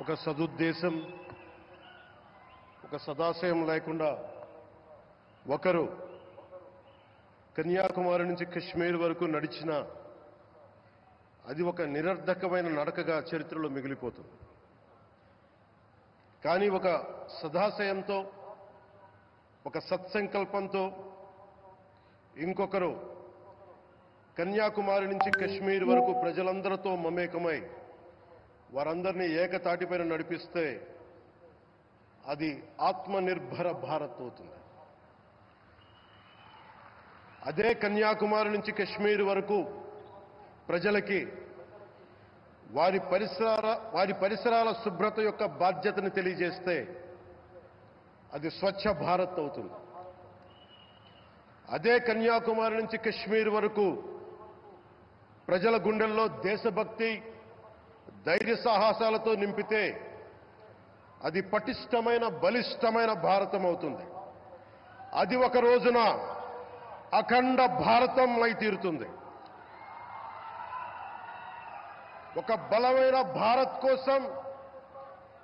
ఒక సదుద్దేశం, ఒక సదాశయం లేకుండా ఒకరు కన్యాకుమారి నుంచి కశ్మీర్ వరకు నడిచిన అది ఒక నిరర్ధకమైన నడకగా చరిత్రలో మిగిలిపోతుంది. కానీ ఒక సదాశయంతో, ఒక సత్సంకల్పంతో ఇంకొకరు కన్యాకుమారి నుంచి కశ్మీర్ వరకు ప్రజలందరితో మమేకమై వారందరినీ ఏకతాటిపైన నడిపిస్తే అది ఆత్మనిర్భర భారత్ అవుతుంది. అదే కన్యాకుమారి నుంచి కశ్మీర్ వరకు ప్రజలకి వారి పరిసరాల శుభ్రత యొక్క బాధ్యతను తెలియజేస్తే అది స్వచ్ఛ భారత్ అవుతుంది. అదే కన్యాకుమారి నుంచి కశ్మీర్ వరకు ప్రజల గుండెల్లో దేశభక్తి, ధైర్య సాహసాలతో నింపితే అది పటిష్టమైన, బలిష్టమైన భారతం అవుతుంది. అది ఒక రోజున అఖండ భారతం అయి తీరుతుంది. ఒక బలమైన భారత్ కోసం,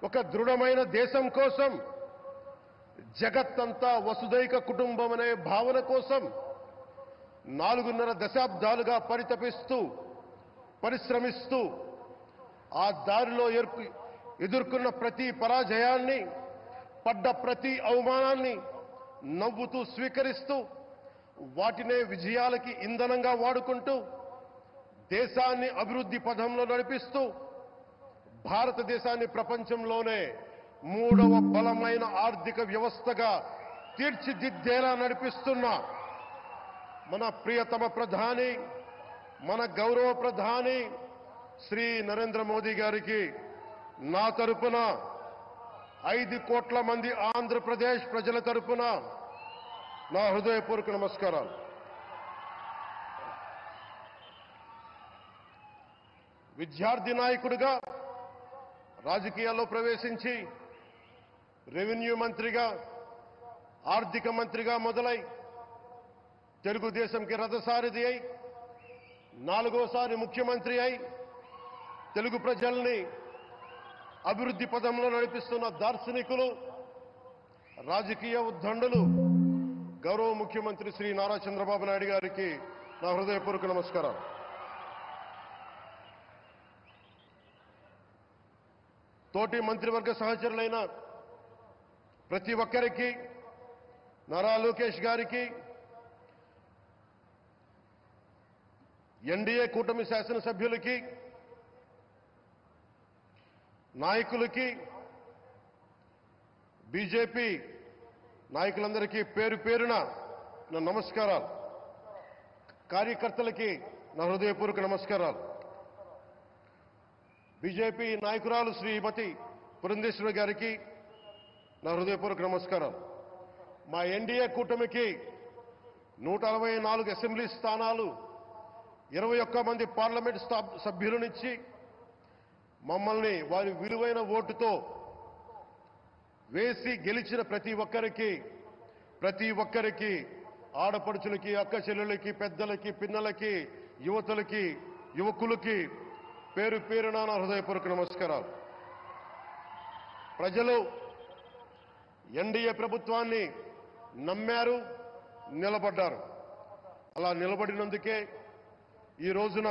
ఒక దృఢమైన దేశం కోసం, జగత్తంతా వసుదైక కుటుంబం అనే భావన కోసం 4.5 దశాబ్దాలుగా పరిశ్రమిస్తూ ఆ దారిలో ఎదుర్కొన్న ప్రతి పరాజయాన్ని, పడ్డ ప్రతి అవమానాన్ని నవ్వుతూ స్వీకరిస్తూ వాటినే విజయాలకి ఇంధనంగా వాడుకుంటూ దేశాన్ని అభివృద్ధి పథంలో నడిపిస్తూ భారతదేశాన్ని ప్రపంచంలోనే 3వ బలమైన ఆర్థిక వ్యవస్థగా తీర్చిదిద్దేలా నడిపిస్తున్న మన ప్రియతమ ప్రధాని, మన గౌరవ ప్రధాని శ్రీ నరేంద్ర మోదీ గారికి నా తరపున 5 కోట్ల మంది ఆంధ్రప్రదేశ్ ప్రజల తరపున నా హృదయపూర్వక నమస్కారాలు. విద్యార్థి నాయకుడిగా రాజకీయాల్లో ప్రవేశించి రెవెన్యూ మంత్రిగా, ఆర్థిక మంత్రిగా మొదలై తెలుగుదేశంకి రథసారథి అయి 4వసారి ముఖ్యమంత్రి అయి తెలుగు ప్రజల్ని అభివృద్ధి పదంలో నడిపిస్తున్న దార్శనికులు, రాజకీయ ఉద్దండులు గౌరవ ముఖ్యమంత్రి శ్రీ నారా చంద్రబాబు నాయుడు గారికి నా హృదయపూర్వక నమస్కారాలు. తోటి మంత్రివర్గ సహచరులైన ప్రతి ఒక్కరికి, నారా లోకేష్ గారికి, ఎన్డీఏ కూటమి శాసనసభ్యులకి, నాయకులకి, బీజేపీ నాయకులందరికీ పేరు పేరున నా నమస్కారాలు. కార్యకర్తలకి నా హృదయపూర్వక నమస్కారాలు. బీజేపీ నాయకురాలు శ్రీమతి పురంధేశ్వరి గారికి నా హృదయపూర్వక నమస్కారాలు. మా ఎన్డీఏ కూటమికి 164 అసెంబ్లీ స్థానాలు, 21 మంది పార్లమెంట్ సభ్యులనిచ్చి మమ్మల్ని వారి విలువైన ఓటుతో వేసి గెలిచిన ప్రతి ఒక్కరికి ఆడపడుచులకి, అక్క చెల్లెలకి, పెద్దలకి, పిన్నలకి, యువతులకి, యువకులకి పేరు పేరున నా హృదయపూర్వక నమస్కారాలు. ప్రజలు ఎన్డీఏ ప్రభుత్వాన్ని నమ్మారు, నిలబడ్డారు. అలా నిలబడినందుకే ఈ రోజున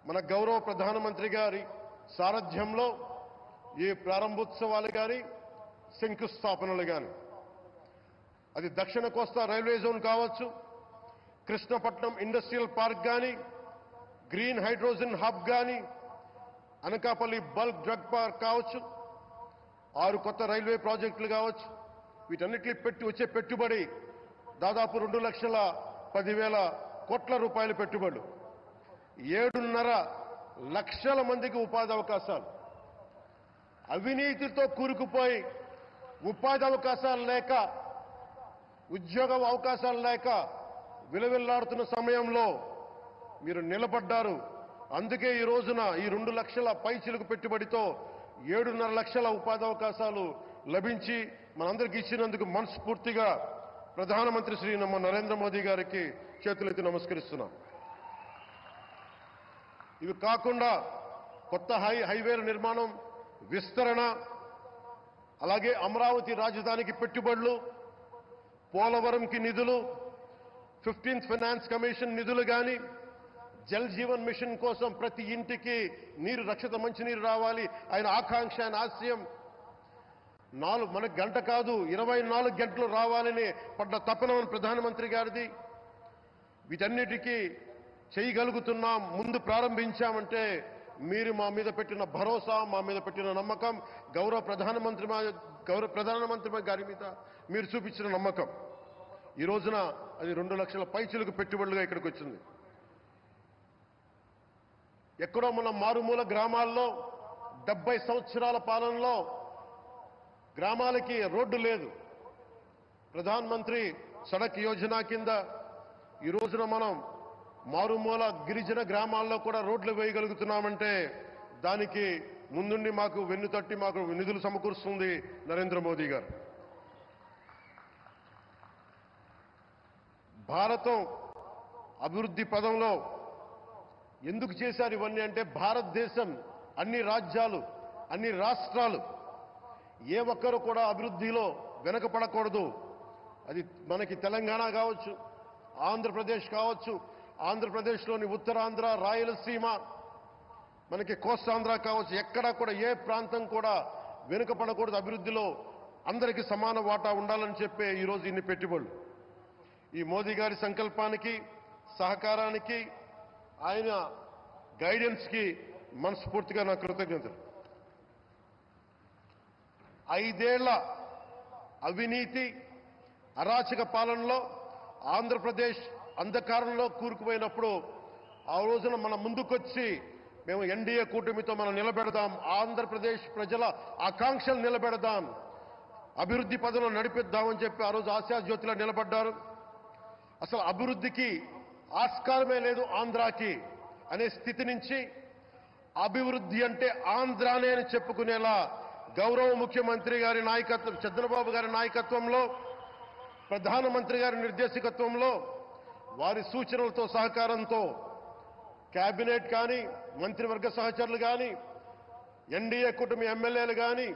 మన గౌరవ ప్రధానమంత్రి గారి సారథ్యంలో ఈ ప్రారంభోత్సవాలు కానీ, శంకుస్థాపనలు కానీ, అది దక్షిణ కోస్తా రైల్వే జోన్ కావచ్చు, కృష్ణపట్నం ఇండస్ట్రియల్ పార్క్ కానీ, గ్రీన్ హైడ్రోజన్ హబ్ కానీ, అనకాపల్లి బల్క్ డ్రగ్ పార్క్ కావచ్చు, 6 కొత్త రైల్వే ప్రాజెక్టులు కావచ్చు, వీటన్నిటిని వచ్చే పెట్టుబడి దాదాపు 2,10,000 కోట్ల రూపాయల పెట్టుబడులు, 7.5 లక్షల మందికి ఉపాధి అవకాశాలు. అవినీతితో కూరుకుపోయి ఉపాధి అవకాశాలు లేక, ఉద్యోగ అవకాశాలు లేక విలవిల్లాడుతున్న సమయంలో మీరు నిలబడ్డారు. అందుకే ఈ రోజున ఈ 2 లక్షల పైచిలుకు పెట్టుబడితో 7.5 లక్షల ఉపాధి అవకాశాలు లభించి మనందరికీ ఇచ్చినందుకు మనస్ఫూర్తిగా ప్రధానమంత్రి శ్రీ నరేంద్ర మోదీ గారికి చేతులెత్తి నమస్కరిస్తున్నాం. ఇవి కాకుండా కొత్త హైవేల నిర్మాణం విస్తరణ, అలాగే అమరావతి రాజధానికి పెట్టుబడులు, పోలవరంకి నిధులు, 15th ఫైనాన్స్ కమిషన్ నిధులు కానీ, జల్ జీవన్ మిషన్ కోసం ప్రతి ఇంటికి నీరు, రక్షిత మంచినీరు రావాలి ఆయన ఆకాంక్ష, ఆయన ఆశయం. మనకు గంట కాదు 24 గంటలు రావాలని పడ్డ తపన ప్రధానమంత్రి గారిది. వీటన్నిటికీ చేయగలుగుతున్నాం, ముందు ప్రారంభించామంటే మీరు మా మీద పెట్టిన భరోసా, మా మీద పెట్టిన నమ్మకం, గౌరవ ప్రధానమంత్రి గారి మీద మీరు చూపించిన నమ్మకం. ఈ రోజున అది 2 లక్షల పైచులకు పెట్టుబడులుగా ఇక్కడికి వచ్చింది. ఎక్కడో మన మారుమూల గ్రామాల్లో 70 సంవత్సరాల పాలనలో గ్రామాలకి రోడ్డు లేదు. ప్రధానమంత్రి సడక్ యోజన కింద ఈ రోజున మనం మారుమూల గిరిజన గ్రామాల్లో కూడా రోడ్లు వేయగలుగుతున్నామంటే దానికి ముందుండి మాకు వెన్నుతట్టి మాకు నిధులు సమకూరుస్తుంది నరేంద్ర మోదీ గారు. భారతం అభివృద్ధి పదంలో ఎందుకు చేశారు ఇవన్నీ అంటే, భారతదేశం అన్ని రాజ్యాలు, అన్ని రాష్ట్రాలు ఏ ఒక్కరు కూడా అభివృద్ధిలో వెనకపడకూడదు. అది మనకి తెలంగాణ కావచ్చు, ఆంధ్రప్రదేశ్ కావచ్చు, ఆంధ్రప్రదేశ్లోని ఉత్తరాంధ్ర, రాయలసీమ, మనకి కోస్తాంధ్ర కావచ్చు, ఎక్కడా కూడా ఏ ప్రాంతం కూడా వెనుకపడకూడదు. అభివృద్ధిలో అందరికీ సమాన వాటా ఉండాలని చెప్పే ఈరోజు ఇన్ని పెట్టుబడులు. ఈ మోదీ గారి సంకల్పానికి, సహకారానికి, ఆయన గైడెన్స్కి మనస్ఫూర్తిగా నా కృతజ్ఞతలు. 5 ఏళ్ల అవినీతి అరాచక పాలనలో ఆంధ్రప్రదేశ్ అంధకారంలో కూరుకుపోయినప్పుడు ఆ రోజున మన ముందుకొచ్చి మేము ఎన్డీఏ కూటమితో మనం నిలబెడదాం, ఆంధ్రప్రదేశ్ ప్రజల ఆకాంక్షలు నిలబెడదాం, అభివృద్ధి పదంలో నడిపిద్దామని చెప్పి ఆ రోజు ఆశాజ్యోతిలో నిలబడ్డారు. అసలు అభివృద్ధికి ఆస్కారమే లేదు ఆంధ్రాకి అనే స్థితి నుంచి అభివృద్ధి అంటే ఆంధ్రానే అని చెప్పుకునేలా గౌరవ ముఖ్యమంత్రి గారి నాయకత్వం, చంద్రబాబు గారి నాయకత్వంలో, ప్రధానమంత్రి గారి నిర్దేశకత్వంలో, వారి సూచనలతో సహకారంతో కేబినెట్ కానీ, మంత్రివర్గ సహచరులు కానీ, ఎన్డీఏ కూటమి ఎమ్మెల్యేలు కానీ,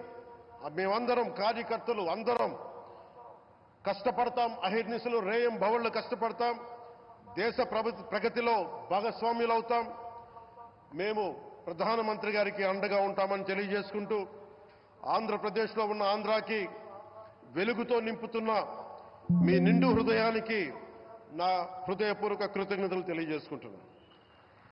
మేమందరం కార్యకర్తలు అందరం కష్టపడతాం. అహిర్నిశలు రేయం భవళ్లు కష్టపడతాం. దేశ ప్రగతిలో భాగస్వామ్యులు అవుతాం. మేము ప్రధానమంత్రి గారికి అండగా ఉంటామని తెలియజేసుకుంటూ, ఆంధ్రప్రదేశ్లో ఉన్న ఆంధ్రాకి వెలుగుతో నింపుతున్న మీ నిండు హృదయానికి నా హృదయపూర్వక కృతజ్ఞతలు తెలియజేసుకుంటున్నాను.